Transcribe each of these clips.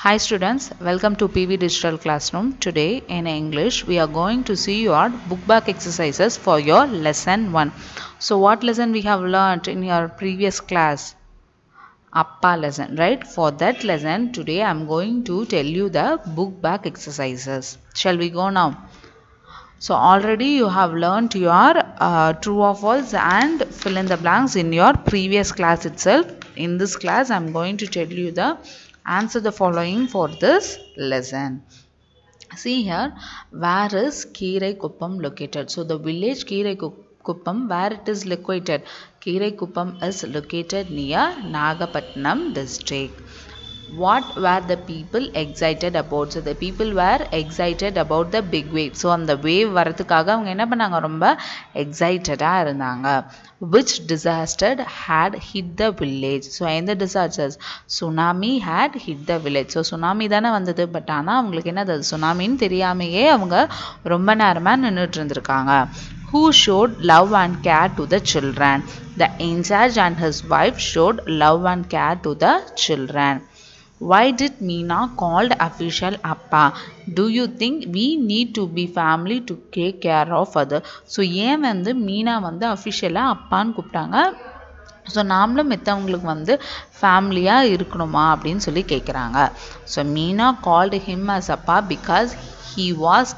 Hi students, welcome to PV Digital Classroom. Today in English we are going to see your book back exercises for your lesson 1. So what lesson we have learnt in your previous class? Appa lesson, right? For that lesson today I am going to tell you the book back exercises. Shall we go now? So already you have learnt your true or false and fill in the blanks in your previous class itself. In this class I am going to tell you the answer the following for this lesson. See here, where is Keeraikuppam located? So the village Keeraikuppam, where it is located? Keeraikuppam is located near Nagapattinam district. What were the people excited about? So the people were excited about the big wave. So அந்த wave வரதுக்காக அவங்க என்ன பண்ணாங்க, ரொம்ப எக்ஸைட்டடா இருந்தாங்க. Which disaster had hit the village? So எந்த disasters? Tsunami had hit the village. So tsunami தானே வந்தது, பட் ஆனால் அவங்களுக்கு என்னது tsunamiன்னு தெரியாமையே அவங்க ரொம்ப நேரமா நின்றுட்டு இருந்திருக்காங்க. Who showed love and care to the children? The incharge and his wife showed love and care to the children. Why did Meena called official Appa? Do you think we need to be family to take care of other? So ஏன் வந்து மீனா வந்து அஃபிஷியலாக அப்பான்னு கூப்பிட்டாங்க? So நாமளும் மித்தவங்களுக்கு வந்து ஃபேமிலியாக இருக்கணுமா அப்படின்னு சொல்லி கேட்குறாங்க. So Meena called him as அப்பா because he was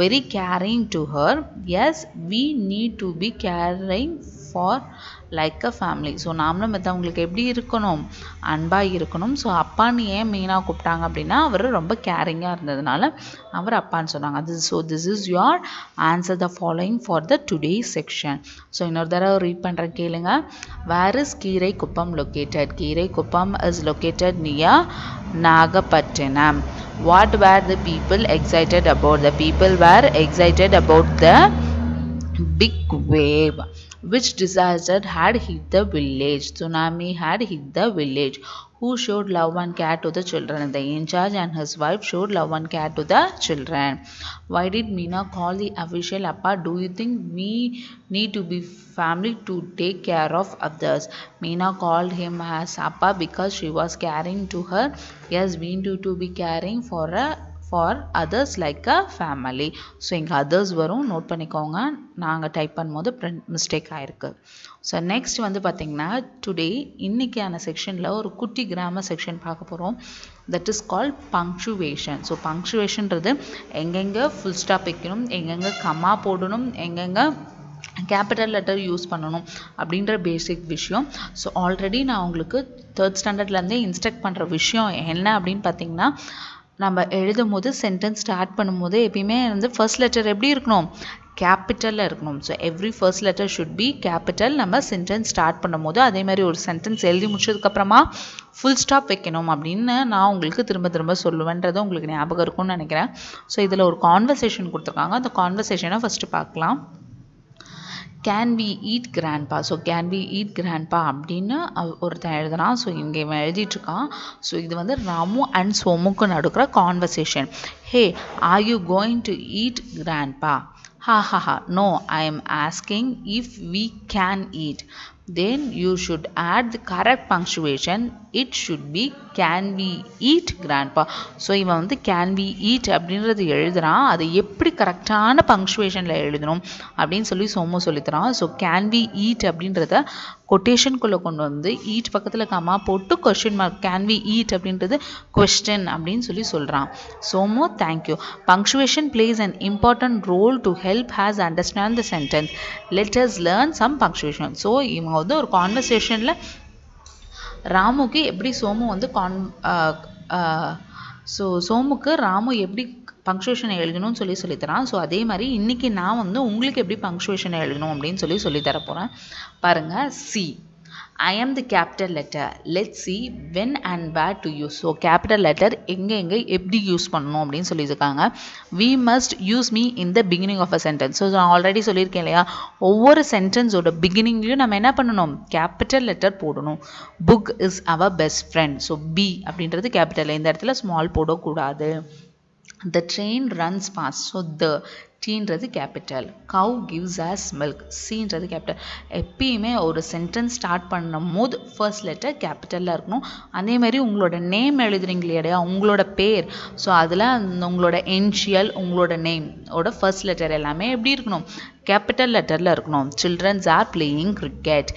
very caring to her. Yes, we need to be caring for like a family. So நாமளும் மற்றவங்களுக்கு எப்படி இருக்கணும், அன்பாக இருக்கணும். ஸோ அப்பான்னு ஏன் மெயினாக கூப்பிட்டாங்க அப்படின்னா அவர் ரொம்ப கேரிங்காக இருந்ததுனால அவர் அப்பான்னு சொன்னாங்க. This is your answer the following for the today's section. So இன்னொரு தடவை ரீட் பண்ணுறேன் கேளுங்க. Where is Keeraikuppam located? Keeraikuppam is located near Nagapattinam. What were the people excited about? The people were excited about the big wave. Which disaster had hit the village? Tsunami had hit the village. Who showed love and care to the children? The incharge and his wife showed love and care to the children. Why did Meena call the official Appa? Do you think we need to be family to take care of others? Meena called him as Appa because she was caring to her. Yes, we need to be caring for others like a family. So இங்கே others வரும், note பண்ணிக்கோங்க. நாங்கள் type பண்ணும்போது mistake ஆகிருக்கு. So next வந்து பார்த்திங்கன்னா today இன்றைக்கான செக்ஷனில் ஒரு குட்டி கிராமர் செக்ஷன் பார்க்க போகிறோம். That is called punctuation. So பங்க்சுவேஷன்றது எங்கெங்கே ஃபுல் ஸ்டாப் வைக்கணும், எங்கெங்கே கம்மா போடணும், எங்கெங்கே கேபிட்டல் லெட்டர் யூஸ் பண்ணணும் அப்படின்ற பேசிக் விஷயம். ஸோ ஆல்ரெடி நான் உங்களுக்கு 3rd ஸ்டாண்டர்ட்லேருந்தே இன்ஸ்ட்ரக்ட் பண்ணுற விஷயம் என்ன அப்படின்னு பார்த்தீங்கன்னா, நம்ம எழுதும் போது சென்டென்ஸ் ஸ்டார்ட் பண்ணும்போது எப்பயுமே வந்து ஃபர்ஸ்ட் லெட்டர் எப்படி இருக்கணும், கேபிட்டலில் இருக்கணும். So every first letter should be capital. நம்ம சென்டென்ஸ் ஸ்டார்ட் பண்ணும்போது அதே மாதிரி ஒரு சென்டென்ஸ் எழுதி முடிச்சதுக்கப்புறமா ஃபுல் ஸ்டாப் வைக்கணும் அப்படின்னு நான் உங்களுக்கு திரும்ப திரும்ப சொல்லுவேன்றது உங்களுக்கு ஞாபகம் இருக்கும்னு நினைக்கிறேன். ஸோ இதில் ஒரு கான்வர்சேஷன் கொடுத்துருக்காங்க. அந்த கான்வர்சேஷனை ஃபஸ்ட்டு பார்க்கலாம். Can we eat grandpa? So can we eat grandpa அப்படின்னு ஒருத்தன் எழுதுறான். ஸோ இங்கே இவன் எழுதிட்டுருக்கான். ஸோ இது வந்து ராமு அண்ட் சோமுக்கு நடுக்கிற conversation. Hey, are you going to eat grandpa? Ha. No, I am asking if we can eat. Then you should add the correct punctuation. It should be can we eat grandpa. So இவன் வந்து can we eat அப்படின்றது எழுதுறான். அதை எப்படி கரெக்டான பங்க்சுவேஷனில் எழுதணும் அப்படின்னு சொல்லி சோமு சொல்லித்தரான். ஸோ can we eat அப்படின்றத கொட்டேஷனுக்குள்ளே கொண்டு வந்து ஈட் பக்கத்தில் கம்மா போட்டு question mark can we eat அப்படின்றது கொஸ்டின் அப்படின்னு சொல்லி சொல்கிறான். Somu, thank you. Punctuation place an important role to help us understand the sentence. Let us learn some punctuation. So இவங்க வந்து ஒரு கான்வர்சேஷனில் ராமுக்கு எப்படி சோமு வந்து சோமுக்கு ராமு எப்படி பங்க்சுவேஷனை எழுதணும்னு சொல்லித்தரான். ஸோ அதே மாதிரி இன்றைக்கி நான் வந்து உங்களுக்கு எப்படி பங்க்சுவேஷனை எழுதணும் அப்படின்னு சொல்லித்தர போகிறேன். பாருங்கள். C, I am the capital letter. Let's see when and where to use. So capital letter எங்கே எப்படி யூஸ் பண்ணணும் அப்படின்னு சொல்லியிருக்காங்க. We must use me in the beginning of a sentence. So நான் ஆல்ரெடி சொல்லியிருக்கேன் இல்லையா, ஒவ்வொரு சென்டென்ஸோட பிகினிங்லையும் நம்ம என்ன பண்ணணும், கேபிட்டல் லெட்டர் போடணும். Book is our best friend. So B அப்படின்றது கேபிட்டல், இந்த இடத்துல ஸ்மால் போடக்கூடாது. The train runs fast. So the Tன்றது capital. Cow gives us milk. Cன்றது capital. எப்பயுமே ஒரு சென்டென்ஸ் ஸ்டார்ட் பண்ணும்போது ஃபர்ஸ்ட் லெட்டர் கேபிட்டலில் இருக்கணும். அதே மாதிரி உங்களோட நேம் எழுதுறீங்க இல்லையா, உங்களோட பேர், ஸோ அதில் உங்களோட இனிஷியல், உங்களோட நேம் ஓட ஃபர்ஸ்ட் லெட்டர் எல்லாமே எப்படி இருக்கணும், கேபிட்டல் லெட்டரில் இருக்கணும். Children are playing cricket.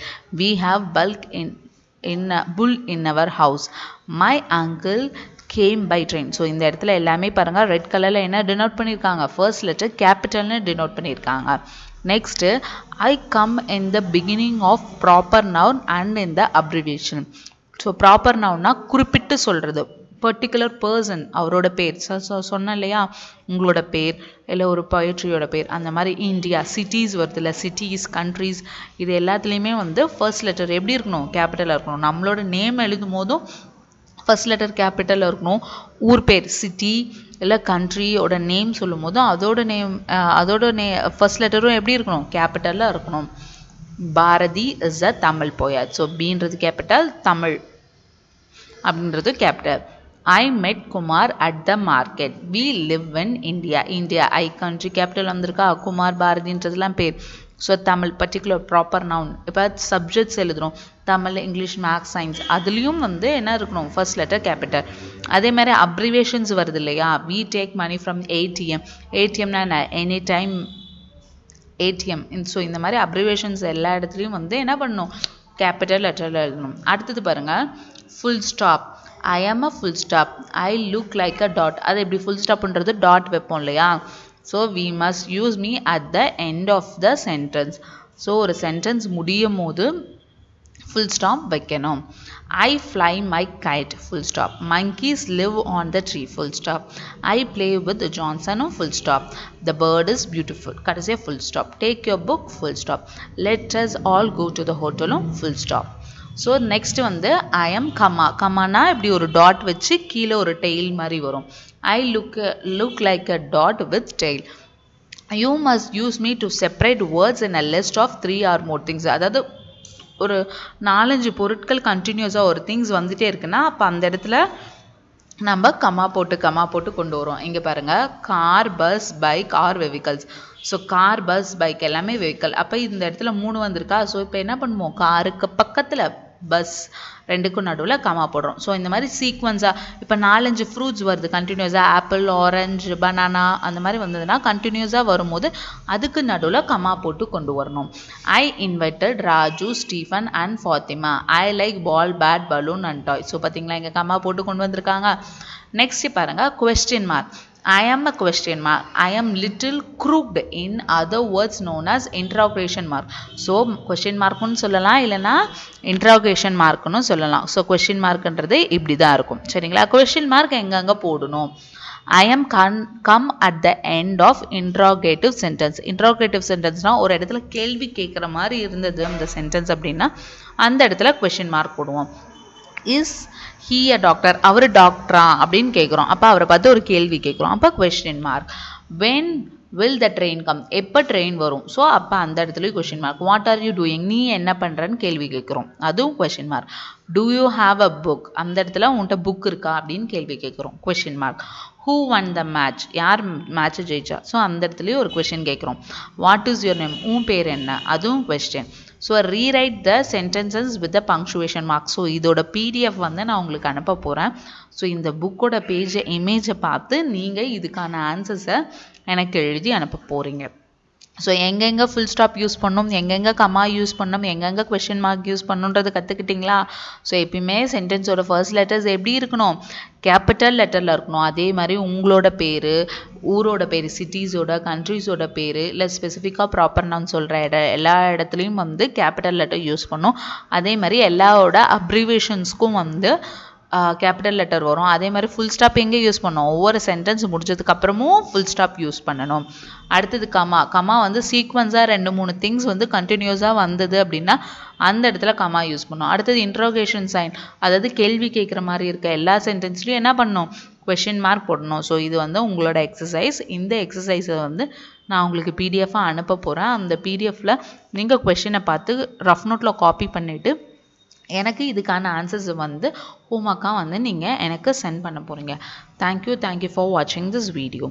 We have bull in our house. My uncle came by train. So இந்த இடத்துல எல்லாமே பாருங்கள் ரெட் கலரில் என்ன டினோட் பண்ணியிருக்காங்க, ஃபர்ஸ்ட் லெட்டர் கேபிட்டல்னு டினோட் பண்ணியிருக்காங்க. Next I come in the beginning of proper noun and in the abbreviation. So proper நவுன்னா குறிப்பிட்டு சொல்கிறது, பர்டிகுலர் பர்சன் அவரோட பேர். சொன்னேன் இல்லையா, உங்களோட பேர் இல்லை ஒரு பொயட்ரியோட பேர், அந்த மாதிரி இந்தியா, சிட்டிஸ் வருது இல்லை, சிட்டிஸ், கண்ட்ரீஸ், இது எல்லாத்துலேயுமே வந்து ஃபர்ஸ்ட் லெட்டர் எப்படி இருக்கணும், கேபிட்டலாக இருக்கணும். நம்மளோட நேம் எழுதும் போதும் ஃபர்ஸ்ட் லெட்டர் கேபிட்டலில் இருக்கணும். ஊர் பேர், சிட்டி இல்லை கண்ட்ரியோட நேம் சொல்லும் போதும் அதோட ஃபர்ஸ்ட் லெட்டரும் எப்படி இருக்கணும், கேபிட்டலில் இருக்கணும். Bharathi is a Tamil poet. So பீன்றது கேபிட்டல், தமிழ் அப்படின்றது capital. I met Kumar at the market. We live in India. India I country capital வந்திருக்கா, குமார் பாரதின்றதுலாம் பேர். So Tamil particular proper noun. இப்போ சப்ஜெக்ட்ஸ் எழுதுகிறோம், தமிழ், இங்கிலீஷ், மேக்ஸ், சயின்ஸ், அதுலேயும் வந்து என்ன இருக்கணும், ஃபர்ஸ்ட் லெட்டர் கேபிட்டல். அதே மாதிரி அப்ரிவேஷன்ஸ் வருது இல்லையா, we take money from ATM. ATMனா எனி டைம் ATM. ஸோ இந்த மாதிரி அப்ரிவேஷன்ஸ் எல்லா இடத்துலையும் வந்து என்ன பண்ணணும், கேபிட்டல் லெட்டரில் எழுதணும். அடுத்தது பாருங்கள், full stop. I am a full stop. I look like a dot. அது எப்படி ஃபுல் ஸ்டாப்ன்றது டாட் வைப்போம் இல்லையா. So we must use me at the end of the sentence. So ஒரு சென்டென்ஸ் முடியும் போது ஃபுல் ஸ்டாப் வைக்கணும். I fly my kite. Full stop. Monkeys live on the tree. Full stop. I play with Johnson. Full stop. The bird is beautiful. கடைசியா full stop. Take your book. Full stop. Let us all go to the hotel. Full stop. So next வந்து I am comma. கமானா இப்படி ஒரு dot வச்சு கீழே ஒரு tail மாதிரி வரும். I look like a dot with tail. You must use me to separate words in a list of 3 or more things. அதாவது ஒரு 4-5 பொருட்கள் கண்டினியூஸாக ஒரு திங்ஸ் வந்துட்டே இருக்குன்னா அப்போ அந்த இடத்துல நம்ம கமா போட்டு கொண்டு வரோம். இங்கே பாருங்கள், car, bus, bike are vehicles. So car, bus, bike எல்லாமே வெஹிக்கல். அப்போ இந்த இடத்துல 3 வந்திருக்கா. ஸோ இப்போ என்ன பண்ணுவோம், காருக்கு பக்கத்தில் பஸ், ரெண்டுக்கும் நடுவில் கமா போடுறோம். ஸோ இந்த மாதிரி சீக்வன்ஸாக இப்போ 4-5 ஃப்ரூட்ஸ் வருது கண்டினியூஸாக, ஆப்பிள், ஆரஞ்சு, பனானா அந்த மாதிரி வந்ததுன்னா கண்டினியூஸாக வரும்போது அதுக்கு நடுவில் கமா போட்டு கொண்டு வரணும். I invited Raju, Stephen and Fatima. I like ball, bat, balloon and toy. So பார்த்தீங்களா, இங்கே கமா போட்டு கொண்டு வந்திருக்காங்க. நெக்ஸ்ட் பாருங்கள், question mark. I am a question mark. I am little crooked. In other words known as interrogation mark. So question markனு சொல்லலாம், இல்லைனா interrogation markனு சொல்லலாம். So question markன்றது இப்படி தான் இருக்கும். சரிங்களா, question mark எங்கெங்கே போடணும். I am come at the end of interrogative sentence. Interrogative sentenceனா ஒரு இடத்துல கேள்வி கேட்குற மாதிரி இருந்தது அந்த சென்டென்ஸ் அப்படின்னா அந்த இடத்துல question mark போடுவோம். இஸ் ஹீ அ டாக்டர், அவர் டாக்டரா அப்படின்னு கேட்குறோம். அப்போ அவரை பார்த்து ஒரு கேள்வி கேட்குறோம், அப்போ question mark. When will the train come, எப்போ ட்ரெயின் வரும். ஸோ அப்போ அந்த இடத்துலையும் question mark. What are you doing, நீ என்ன பண்ணுறன்னு கேள்வி கேட்குறோம், அதுவும் question mark. Do you have a book, அந்த இடத்துல உன்கிட்ட புக் இருக்கா அப்படின்னு கேள்வி கேட்குறோம், question mark. Who won the match, யார் மேட்சை ஜெயிச்சா. ஸோ அந்த இடத்துலையும் ஒரு கொஸ்டின் கேட்குறோம். வாட் இஸ் யுவர் நேம், உன் பேர் என்ன, அதுவும் question. So rewrite the sentences with the punctuation mark. So இதோட பிடிஎஃப் வந்து நான் உங்களுக்கு அனுப்ப போகிறேன். ஸோ இந்த புக்கோட இமேஜை பார்த்து நீங்கள் இதுக்கான ஆன்சர்ஸை எனக்கு எழுதி அனுப்ப போகிறீங்க. ஸோ எங்கெங்கே ஃபுல் ஸ்டாப் யூஸ் பண்ணணும், எங்கெங்கே கமா யூஸ் பண்ணணும், எங்கெங்கே கொஸ்டின் மார்க் யூஸ் பண்ணணுன்றது கற்றுக்கிட்டிங்களா. ஸோ எப்பயுமே சென்டென்ஸோட ஃபர்ஸ்ட் லெட்டர்ஸ் எப்படி இருக்கணும், கேபிட்டல் லெட்டரில் இருக்கணும். அதே மாதிரி உங்களோட பேர், ஊரோட பேர், சிட்டிஸோட, கண்ட்ரிஸோட பேர், இல்லை ஸ்பெசிஃபிக்காக ப்ராப்பர் நான் சொல்கிற எல்லா இடத்துலையும் வந்து கேபிட்டல் லெட்டர் யூஸ் பண்ணணும். அதே மாதிரி எல்லாரோட அப்ரிவேஷன்ஸ்க்கும் வந்து கேபிட்டல் லெட்டர் வரும். அதே மாதிரி ஃபுல் ஸ்டாப் எங்கே யூஸ் பண்ணணும், ஒவ்வொரு சென்டென்ஸ் முடிஞ்சதுக்கு அப்புறமும் ஃபுல் ஸ்டாப் யூஸ் பண்ணணும். அடுத்தது கமா வந்து சீக்வன்ஸாக 2-3 திங்ஸ் வந்து கண்டினியூஸாக வந்தது அப்படின்னா அந்த இடத்துல கமா யூஸ் பண்ணணும். அடுத்தது இன்ட்ரோகேஷன் சைன், அதாவது கேள்வி கேட்குற மாதிரி இருக்க எல்லா சென்டென்ஸ்லையும் என்ன பண்ணணும், கொஷின் மார்க் போடணும். ஸோ இது வந்து உங்களோட எக்ஸசைஸ். இந்த எக்ஸசைஸை வந்து நான் உங்களுக்கு பிடிஎஃபாக அனுப்ப போகிறேன். அந்த பிடிஎஃப்பில் நீங்கள் கொஷினை பார்த்து ரஃப் நோட்டில் காப்பி பண்ணிவிட்டு எனக்கு இதுக்கான ஆன்சர்ஸ் வந்து ஹோம்ஒர்க்காக வந்து நீங்கள் எனக்கு சென்ட் பண்ண போகிறீங்க. தேங்க்யூ ஃபார் வாட்சிங் திஸ் வீடியோ.